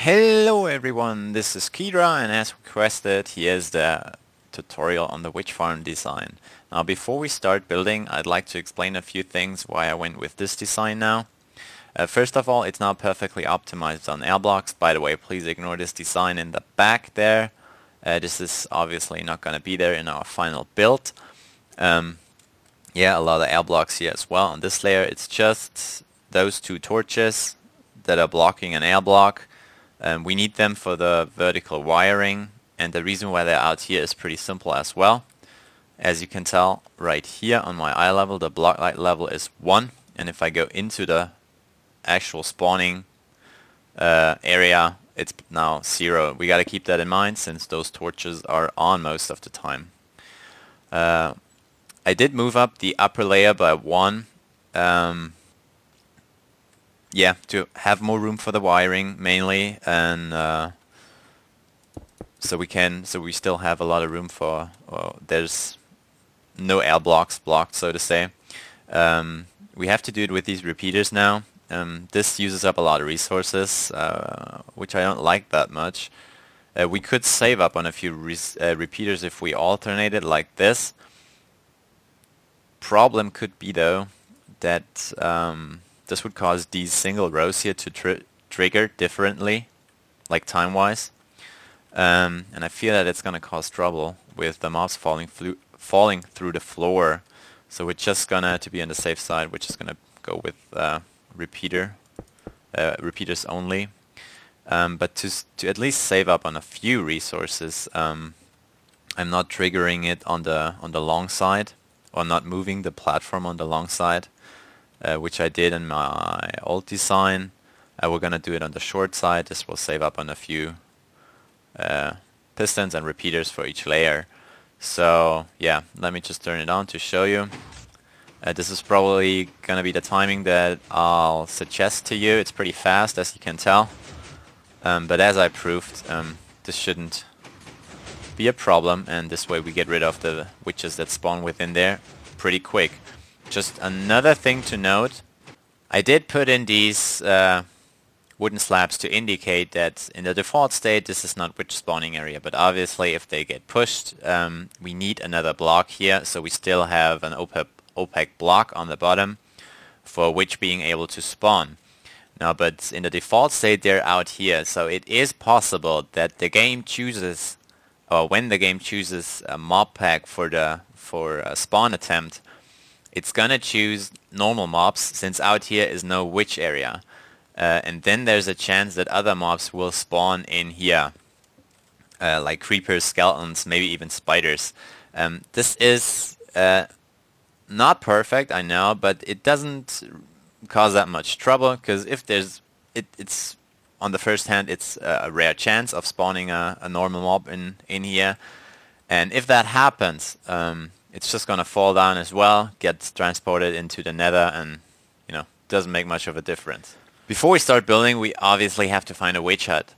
Hello everyone, this is Kira, and as requested, here's the tutorial on the witch farm design. Now before we start building, I'd like to explain a few things why I went with this design now. First of all, it's not perfectly optimized on air blocks. By the way, please ignore this design in the back there. This is obviously not going to be there in our final build. Yeah, a lot of air blocks here as well. On this layer, it's just those two torches that are blocking an air block. We need them for the vertical wiring, and the reason why they're out here is pretty simple as well. As you can tell right here on my eye level, the block light level is 1, and if I go into the actual spawning area, it's now 0. We got to keep that in mind since those torches are on most of the time. I did move up the upper layer by 1. Yeah, to have more room for the wiring mainly, and so we still have a lot of room for. There's no air blocks blocked, so to say. We have to do it with these repeaters now. This uses up a lot of resources, which I don't like that much. We could save up on a few repeaters if we alternated like this. Problem could be though that this would cause these single rows here to trigger differently, like time-wise, and I feel that it's gonna cause trouble with the mobs falling through the floor. So we're just gonna, to be on the safe side, we're just gonna go with repeaters only. But to at least save up on a few resources, I'm not triggering it on the long side, or not moving the platform on the long side. Which I did in my old design. We're gonna do it on the short side. This will save up on a few pistons and repeaters for each layer. So yeah, let me just turn it on to show you. This is probably gonna be the timing that I'll suggest to you. It's pretty fast, as you can tell. But as I proved, this shouldn't be a problem, and this way we get rid of the witches that spawn within there pretty quick. Just another thing to note, I did put in these wooden slabs to indicate that in the default state this is not witch spawning area, but obviously if they get pushed, we need another block here, so we still have an opaque block on the bottom for witch being able to spawn. Now, but in the default state they're out here, so it is possible that the game chooses, or when the game chooses a mob pack for a spawn attempt, it's gonna choose normal mobs, since out here is no witch area. And then there's a chance that other mobs will spawn in here. Like creepers, skeletons, maybe even spiders. This is not perfect, I know, but it doesn't cause that much trouble, because if there's... it's on the first hand, it's a rare chance of spawning a normal mob in here. And if that happens, it's just gonna fall down as well, gets transported into the nether, and doesn't make much of a difference. Before we start building, we obviously have to find a witch hut.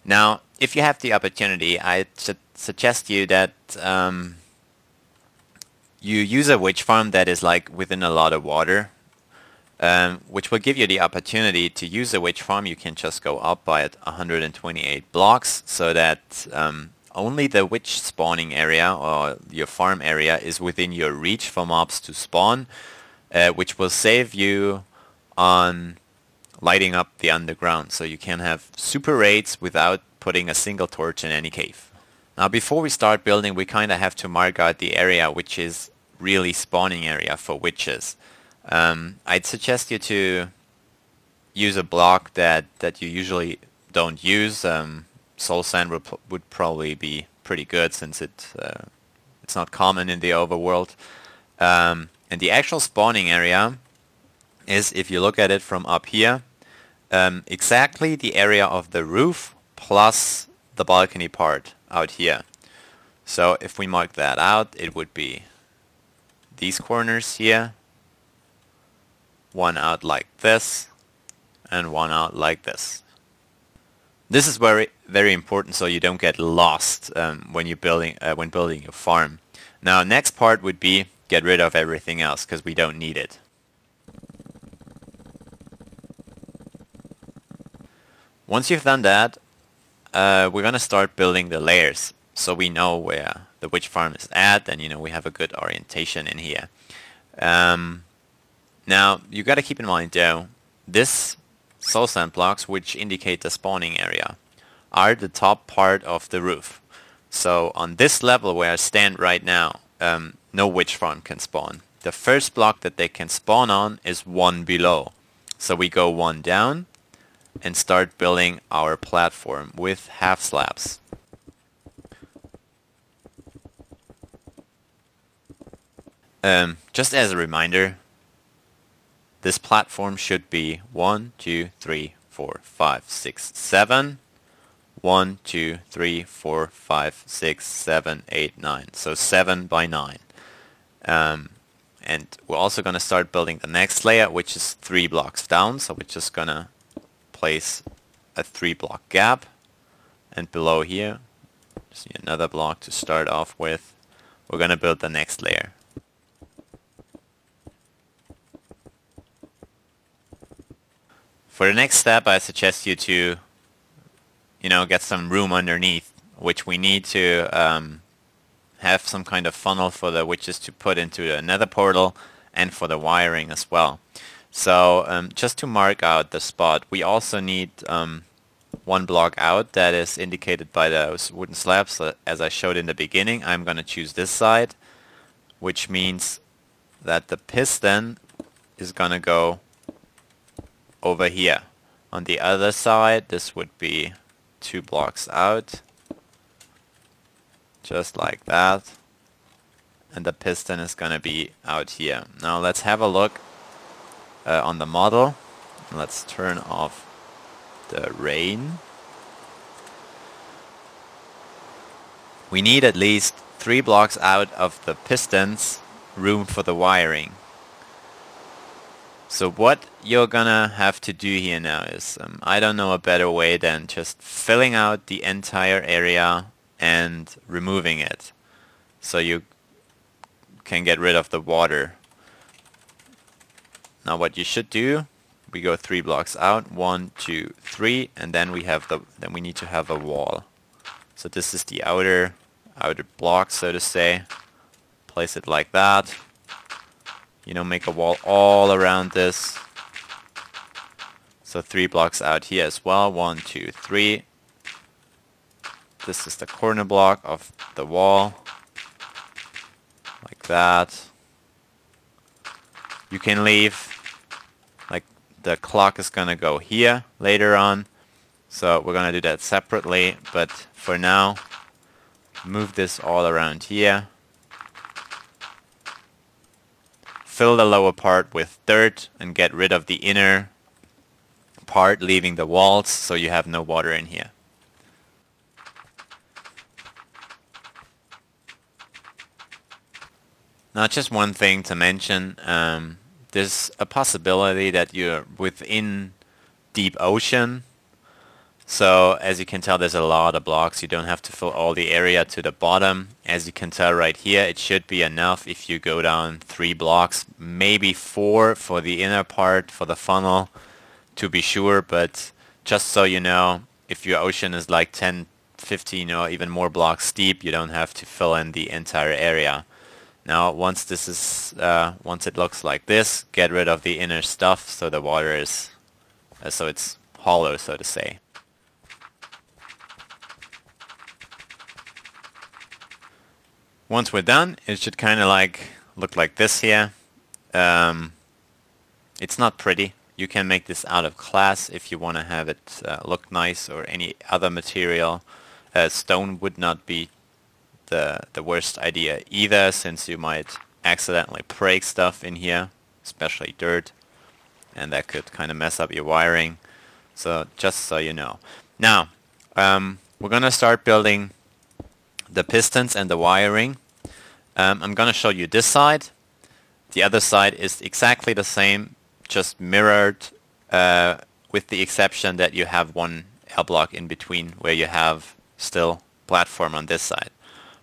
Now, if you have the opportunity, I suggest you that you use a witch farm that is like within a lot of water, which will give you the opportunity to use a witch farm. You can just go up by 128 blocks, so that only the witch spawning area or your farm area is within your reach for mobs to spawn, which will save you on lighting up the underground, so you can have super raids without putting a single torch in any cave. Now before we start building, we kinda have to mark out the area which is really spawning area for witches. I'd suggest you to use a block that you usually don't use. Soul sand would probably be pretty good, since it's not common in the overworld. And the actual spawning area is, if you look at it from up here, exactly the area of the roof plus the balcony part out here. So if we mark that out, it would be these corners here, one out like this, and one out like this. This is very important, so you don't get lost when building your farm. Now, next part would be get rid of everything else, because we don't need it. Once you've done that, we're gonna start building the layers so we know where the witch farm is at, and we have a good orientation in here. Now you gotta keep in mind though, this soul sand blocks, which indicate the spawning area, are the top part of the roof. So on this level where I stand right now, no witch farm can spawn. The first block that they can spawn on is one below. So we go one down and start building our platform with half slabs. Just as a reminder, this platform should be 1, 2, 3, 4, 5, 6, 7. 1, 2, 3, 4, 5, 6, 7, 8, 9. So 7 by 9. And we're also going to start building the next layer, which is 3 blocks down. So we're just going to place a 3 block gap. And below here, just need another block to start off with. We're going to build the next layer. For the next step, I suggest you to get some room underneath, which we need to have some kind of funnel for the witches to put into the nether portal and for the wiring as well. So just to mark out the spot, we also need 1 block out that is indicated by those wooden slabs. So as I showed in the beginning, I'm going to choose this side, which means that the piston is going to go over here. On the other side, this would be 2 blocks out, just like that, and the piston is gonna be out here. Now let's have a look on the model. Let's turn off the rain. We need at least 3 blocks out of the pistons room for the wiring. So what you're gonna have to do here now is, I don't know a better way than just filling out the entire area and removing it, so you can get rid of the water. Now what you should do, we go 3 blocks out, 1, 2, 3, and then we need to have a wall. So this is the outer block, so to say. Place it like that. Make a wall all around this. So 3 blocks out here as well. 1, 2, 3. This is the corner block of the wall. Like that. You can leave, like the clock is gonna go here later on. So we're gonna do that separately. But for now, move this all around here. Fill the lower part with dirt and get rid of the inner part, leaving the walls, so you have no water in here. Now just one thing to mention, there's a possibility that you're within deep ocean. So as you can tell, there's a lot of blocks. You don't have to fill all the area to the bottom. As you can tell right here, it should be enough if you go down 3 blocks, maybe 4 for the inner part, for the funnel, to be sure. But just so you know, if your ocean is like 10, 15 or even more blocks deep, you don't have to fill in the entire area. Now once it looks like this, get rid of the inner stuff so the water is, so it's hollow, so to say. Once we're done, it should kind of look like this here. It's not pretty. You can make this out of glass if you want to have it look nice, or any other material. Stone would not be the worst idea either, since you might accidentally break stuff in here, especially dirt, and that could kind of mess up your wiring. So just so you know. Now, we're gonna start building the pistons and the wiring. I'm gonna show you this side. The other side is exactly the same, just mirrored, with the exception that you have 1 L block in between where you have still platform on this side.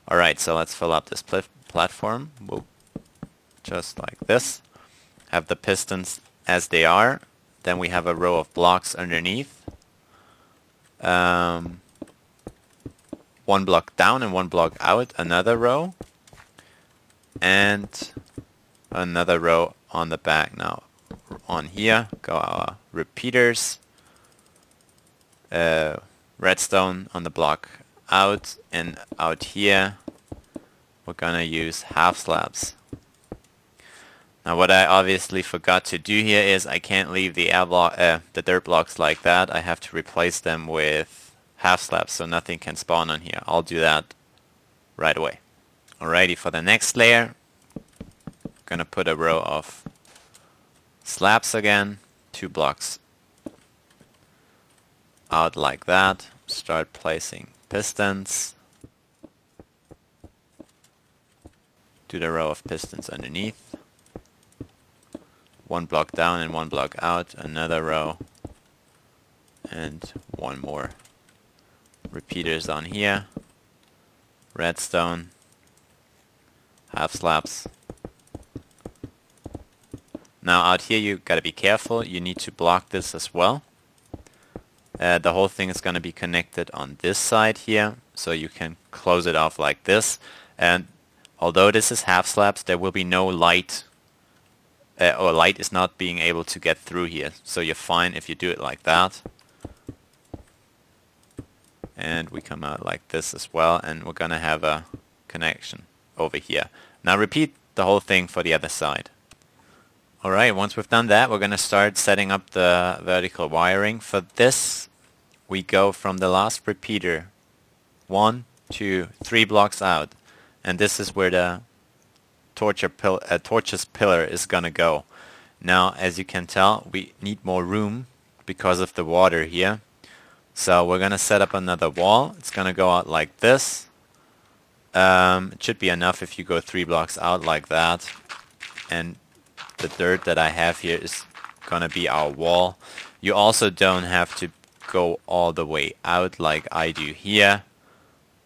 Alright, so let's fill up this platform. We'll just like this. Have the pistons as they are. Then we have a row of blocks underneath. one block down and one block out, another row, and another row on the back. Now on here go our repeaters, redstone on the block out, and out here we're gonna use half slabs. Now what I obviously forgot to do here is I can't leave the the dirt blocks like that. I have to replace them with half slabs so nothing can spawn on here. I'll do that right away. Alrighty, for the next layer, I'm gonna put a row of slabs again, 2 blocks out like that. Start placing pistons. Do the row of pistons underneath. 1 block down and 1 block out, another row, and 1 more. Repeaters on here, redstone, half slabs. Now out here you gotta be careful, you need to block this as well. The whole thing is gonna be connected on this side here, so you can close it off like this. And although this is half slabs, there will be no light, or light is not being able to get through here. So you're fine if you do it like that. And we come out like this as well, and we're gonna have a connection over here. Now repeat the whole thing for the other side. Alright, once we've done that, we're gonna start setting up the vertical wiring. For this, we go from the last repeater 1, 2, 3 blocks out, and this is where the torches pillar is gonna go. Now, as you can tell, we need more room because of the water here. So we're gonna set up another wall. It's gonna go out like this. It should be enough if you go 3 blocks out like that. And the dirt that I have here is gonna be our wall. You also don't have to go all the way out like I do here.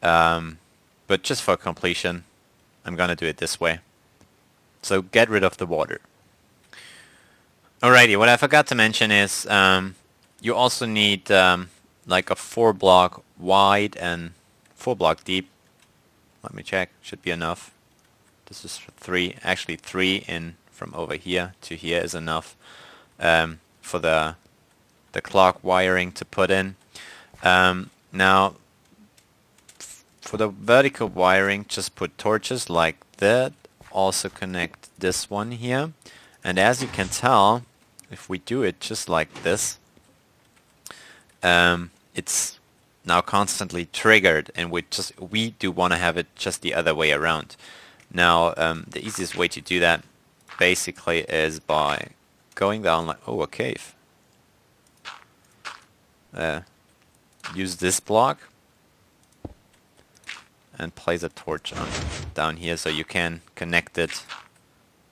But just for completion, I'm gonna do it this way. So get rid of the water. Alrighty, what I forgot to mention is you also need like a 4 block wide and 4 block deep. Let me check, should be enough. This is 3, actually 3 in from over here to here is enough for the clock wiring to put in. Now for the vertical wiring, just put torches like that. Also connect this one here, and as you can tell, if we do it just like this, it's now constantly triggered, and we do want to have it just the other way around. Now the easiest way to do that basically is by going down like, oh, a cave. Use this block and place a torch on down here so you can connect it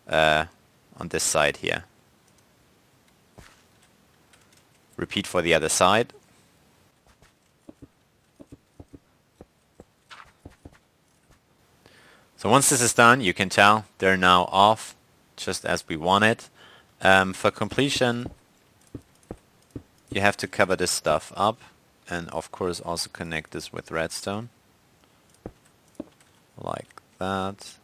on this side here. Repeat for the other side. So once this is done, you can tell they're now off just as we want it. For completion, you have to cover this stuff up, and of course also connect this with redstone. Like that.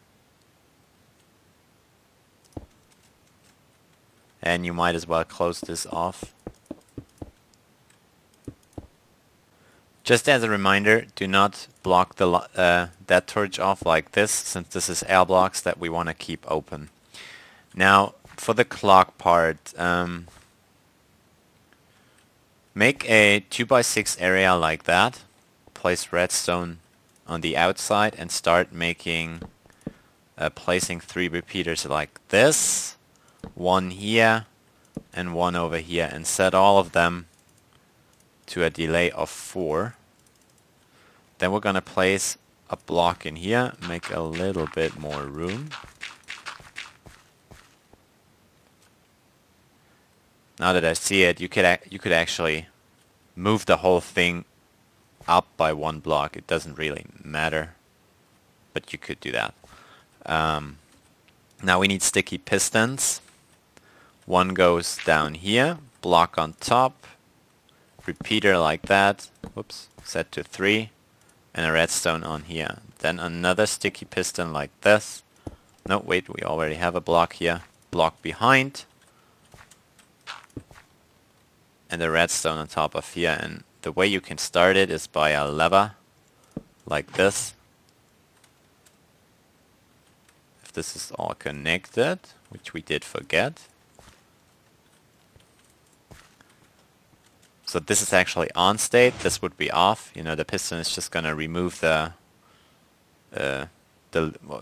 And you might as well close this off. Just as a reminder, do not block the that torch off like this, since this is air blocks that we want to keep open. Now, for the clock part, make a 2x6 area like that. Place redstone on the outside and start making placing 3 repeaters like this, 1 here and 1 over here, and set all of them to a delay of 4. Then we're gonna place a block in here, make a little bit more room. Now that I see it, you could actually move the whole thing up by 1 block. It doesn't really matter, but you could do that. Now we need sticky pistons. 1 goes down here, block on top, repeater like that, whoops, set to 3, and a redstone on here. Then another sticky piston like this. No, wait, we already have a block here. Block behind. And a redstone on top of here. And the way you can start it is by a lever like this. If this is all connected, which we did forget. So this is actually on state, this would be off. You know, the piston is just gonna remove well,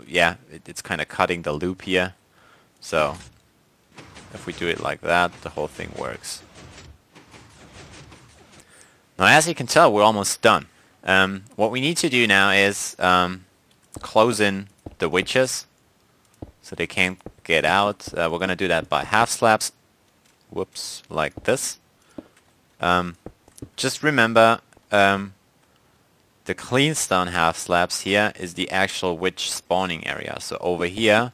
yeah, it's kind of cutting the loop here. So if we do it like that, the whole thing works. Now, as you can tell, we're almost done. What we need to do now is close in the witches so they can't get out. We're gonna do that by half slabs. Whoops, like this. Just remember, the clean stone half slabs here is the actual witch spawning area. So over here,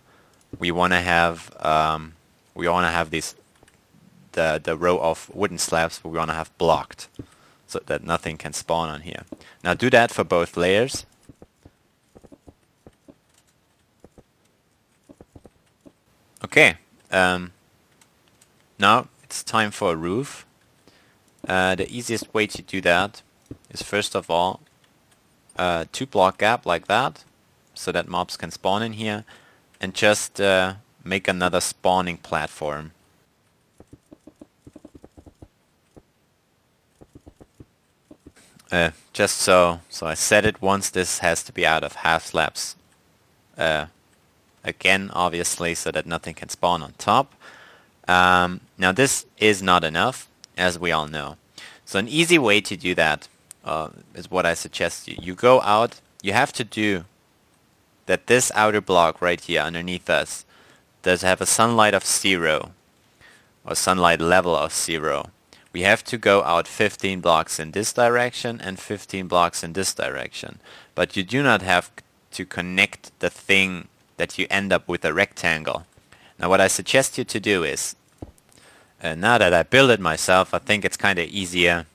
we want to have these the row of wooden slabs we want to have blocked, so that nothing can spawn on here. Now do that for both layers. Okay. Now it's time for a roof. The easiest way to do that is first of all 2 block gap like that, so that mobs can spawn in here, and just make another spawning platform. Just so I said it once, this has to be out of half slabs. Again, obviously, so that nothing can spawn on top. Now this is not enough, as we all know. So an easy way to do that is what I suggest you. You go out, you have to do that this outer block right here underneath us does have a sunlight of 0, or sunlight level of 0. We have to go out 15 blocks in this direction and 15 blocks in this direction. But you do not have to connect the thing that you end up with a rectangle. Now what I suggest you to do is, now that I built it myself, I think it's kind of easier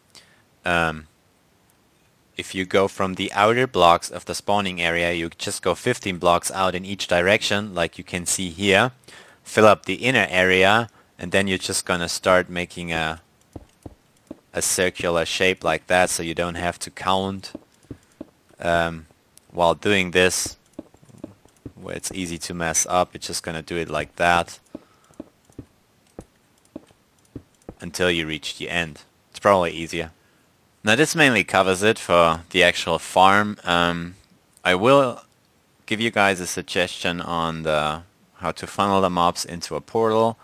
if you go from the outer blocks of the spawning area, you just go 15 blocks out in each direction, like you can see here. Fill up the inner area, and then you're just gonna start making a circular shape like that, so you don't have to count while doing this, where it's easy to mess up. You're just gonna do it like that until you reach the end. It's probably easier. Now this mainly covers it for the actual farm. I will give you guys a suggestion on how to funnel the mobs into a portal,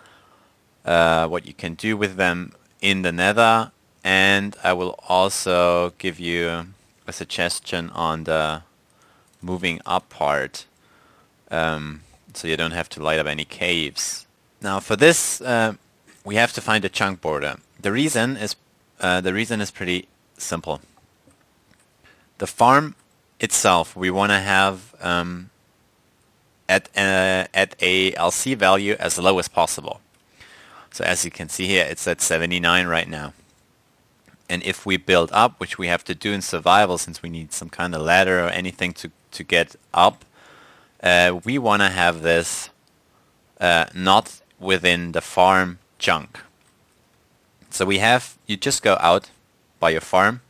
what you can do with them in the nether, and I will also give you a suggestion on the moving up part, so you don't have to light up any caves. Now for this, we have to find a chunk border. The reason is pretty simple. The farm itself we want to have at a LC value as low as possible. So as you can see here, it's at 79 right now. And if we build up, which we have to do in survival since we need some kind of ladder or anything to get up, we want to have this not within the farm chunk. So you just go out by your farm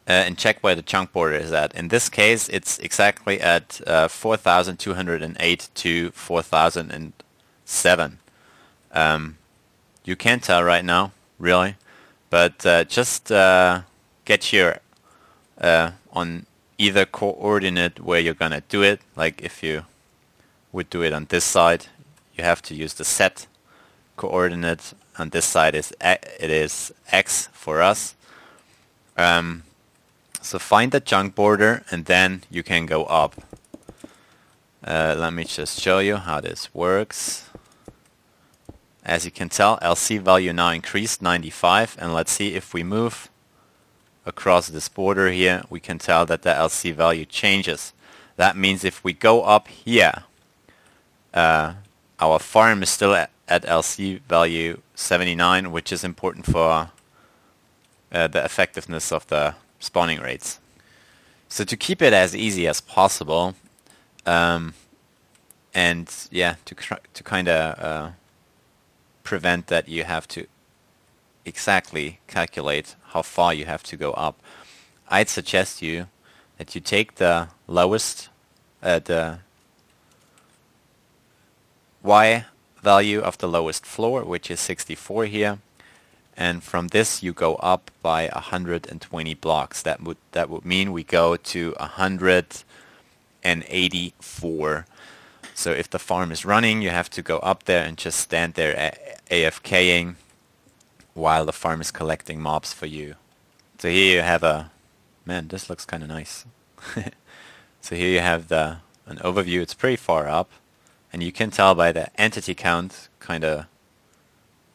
and check where the chunk border is at. In this case, it's exactly at 4,208 to 4,007. You can't tell right now, really, but just get your on either coordinate where you're gonna do it. Like if you would do it on this side, you have to use the set coordinate. On this side it is X for us. So find the chunk border and then you can go up. Let me just show you how this works. As you can tell, LC value now increased 95, and let's see if we move across this border here, we can tell that the LC value changes. That means if we go up here, our farm is still at LC value 79, which is important for the effectiveness of the spawning rates. So to keep it as easy as possible, and yeah, to kind of prevent that you have to exactly calculate how far you have to go up, I'd suggest you that you take the lowest, the Y value of the lowest floor, which is 64 here, and from this you go up by 120 blocks. That would mean we go to 184. So if the farm is running, you have to go up there and just stand there AFK-ing while the farm is collecting mobs for you. So here you have a... Man, this looks kind of nice. So here you have an overview. It's pretty far up, and you can tell by the entity count kind of,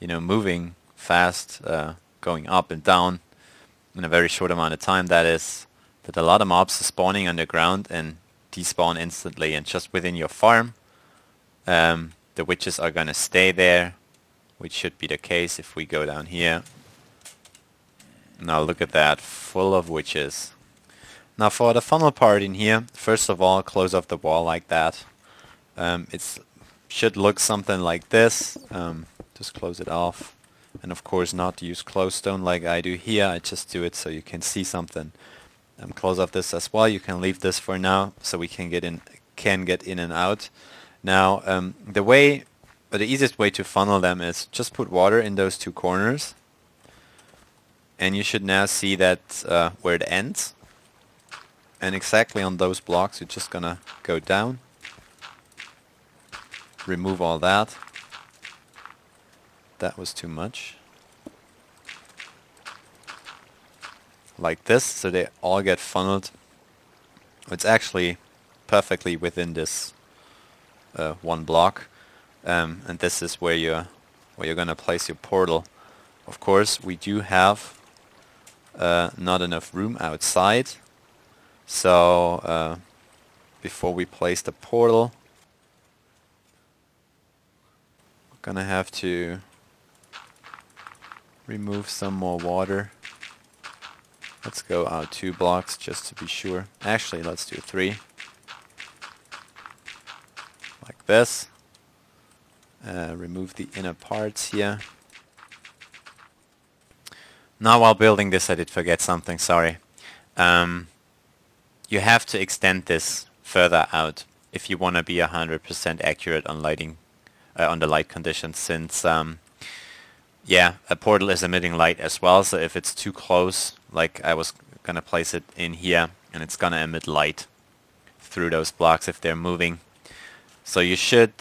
you know, moving fast, going up and down in a very short amount of time. That is that a lot of mobs are spawning underground and despawn instantly, and just within your farm the witches are gonna stay there, which should be the case if we go down here. Now look at that, full of witches. Now for the funnel part in here, first of all, close off the wall like that. It should look something like this. Just close it off, and of course not use closestone like I do here. I just do it so you can see something. Close off this as well. You can leave this for now so we can get in and out. Now the easiest way to funnel them is just put water in those two corners, and you should now see that where it ends, and exactly on those blocks you're just gonna go down, remove all that. That was too much. Like this, so they all get funneled. It's actually perfectly within this one block, and this is where you're gonna place your portal. Of course, we do have not enough room outside, so before we place the portal, we're gonna have to remove some more water. Let's go out 2 blocks just to be sure. Actually, let's do 3. Like this. Remove the inner parts here. Now while building this I did forget something, sorry. You have to extend this further out if you want to be 100% accurate on lighting, on the light conditions, since yeah, a portal is emitting light as well, so if it's too close, like I was gonna place it in here, and it's gonna emit light through those blocks if they're moving. So you should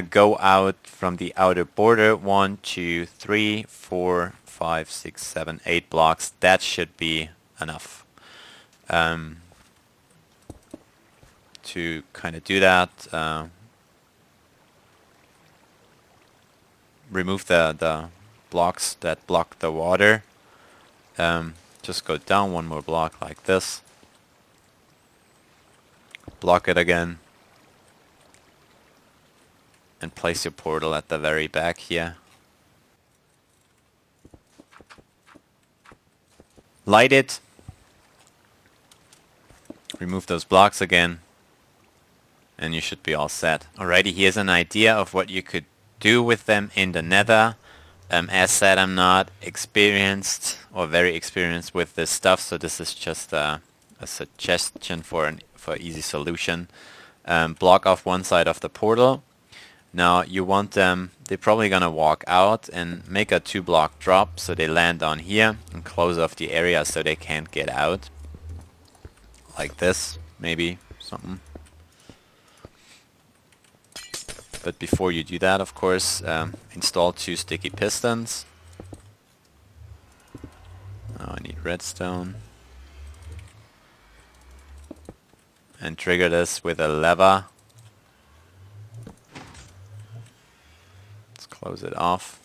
go out from the outer border 1, 2, 3, 4, 5, 6, 7, 8 blocks. That should be enough to kind of do that. Remove the blocks that block the water. Just go down 1 more block like this. Block it again. And place your portal at the very back here. Light it. Remove those blocks again. And you should be all set. Alrighty, here's an idea of what you could do with them in the nether. As said, I'm not experienced or very experienced with this stuff, so this is just a suggestion for easy solution. Block off one side of the portal. Now you want them, they're probably gonna walk out and make a 2-block drop so they land on here, and close off the area so they can't get out. Like this, maybe, something. But before you do that, of course, install 2 sticky pistons. Now I need redstone. And trigger this with a lever. Let's close it off.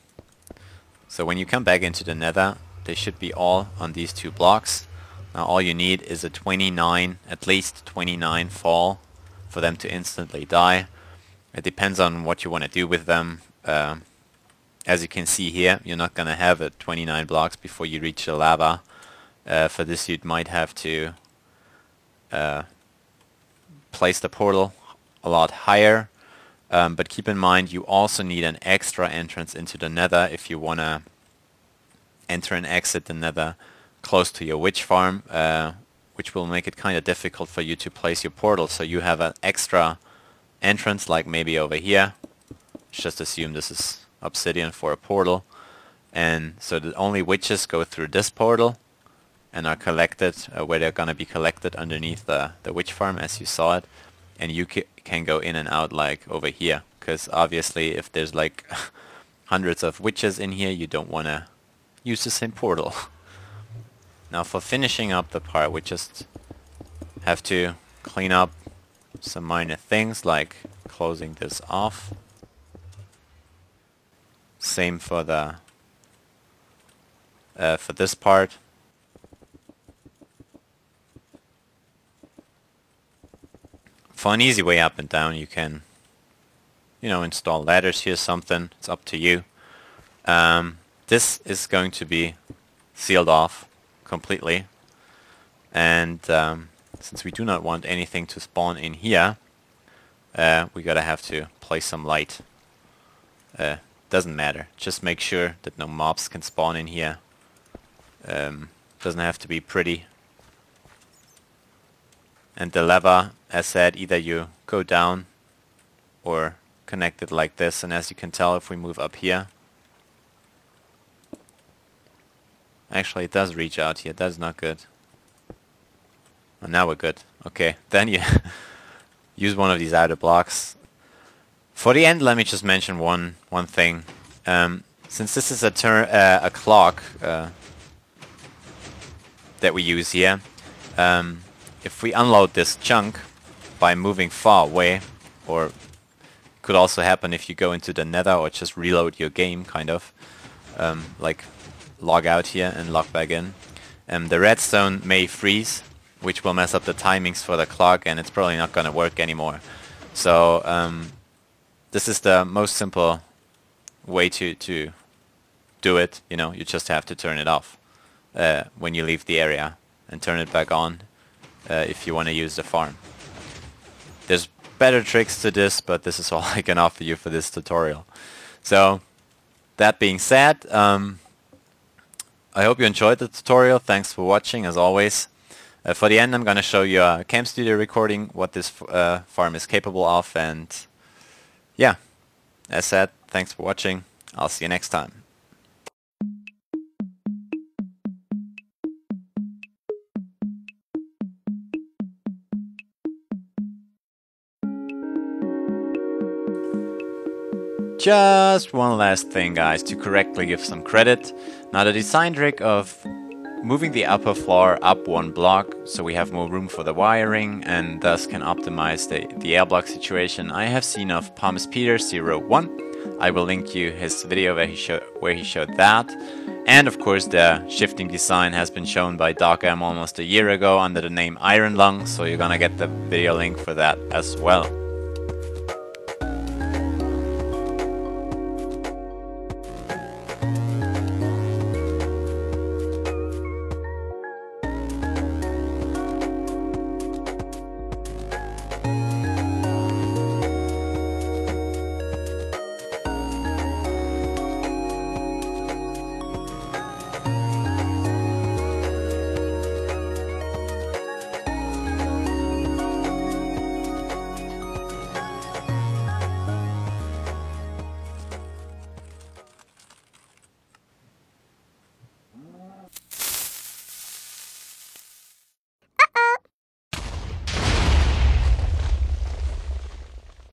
So when you come back into the nether, they should be all on these 2 blocks. Now all you need is a 29, at least 29 fall for them to instantly die. It depends on what you want to do with them. As you can see here, you're not going to have 29 blocks before you reach the lava. For this you might have to place the portal a lot higher. But keep in mind, you also need an extra entrance into the nether if you want to enter and exit the nether close to your witch farm, which will make it kind of difficult for you to place your portal. So you have an extra entrance, like maybe over here. Let's just assume this is obsidian for a portal. And so the only witches go through this portal and are collected where they're going to be collected underneath the witch farm, as you saw it. And you can go in and out like over here, because obviously if there's like hundreds of witches in here, you don't want to use the same portal. Now for finishing up the part, we just have to clean up some minor things like closing this off. Same for the for this part. For an easy way up and down, you can, install ladders here, something. It's up to you. This is going to be sealed off completely. And since we do not want anything to spawn in here, we gotta have to place some light. Doesn't matter. Just make sure that no mobs can spawn in here. Doesn't have to be pretty. And the lever, as said, either you go down or connect it like this. And as you can tell, if we move up here, actually it does reach out here. That's not good. And now we're good. Okay, then you use one of these outer blocks. For the end, let me just mention one thing. Since this is a clock that we use here, if we unload this chunk by moving far away, or could also happen if you go into the nether or just reload your game, kind of, like log out here and log back in, the redstone may freeze, which will mess up the timings for the clock, and it's probably not going to work anymore. So this is the most simple way to do it. You just have to turn it off when you leave the area and turn it back on if you want to use the farm. There's better tricks to this, but this is all I can offer you for this tutorial. So that being said, I hope you enjoyed the tutorial. Thanks for watching, as always. For the end, I'm going to show you a Camp Studio recording, what this farm is capable of, and yeah, as said, thanks for watching. I'll see you next time. Just one last thing, guys, to correctly give some credit. Now, the design trick of moving the upper floor up one block so we have more room for the wiring and thus can optimize the air block situation, I have seen of Thomas Peter 01. I will link you his video where he showed that. And of course the shifting design has been shown by DocM almost a year ago under the name Iron Lung, so you're gonna get the video link for that as well.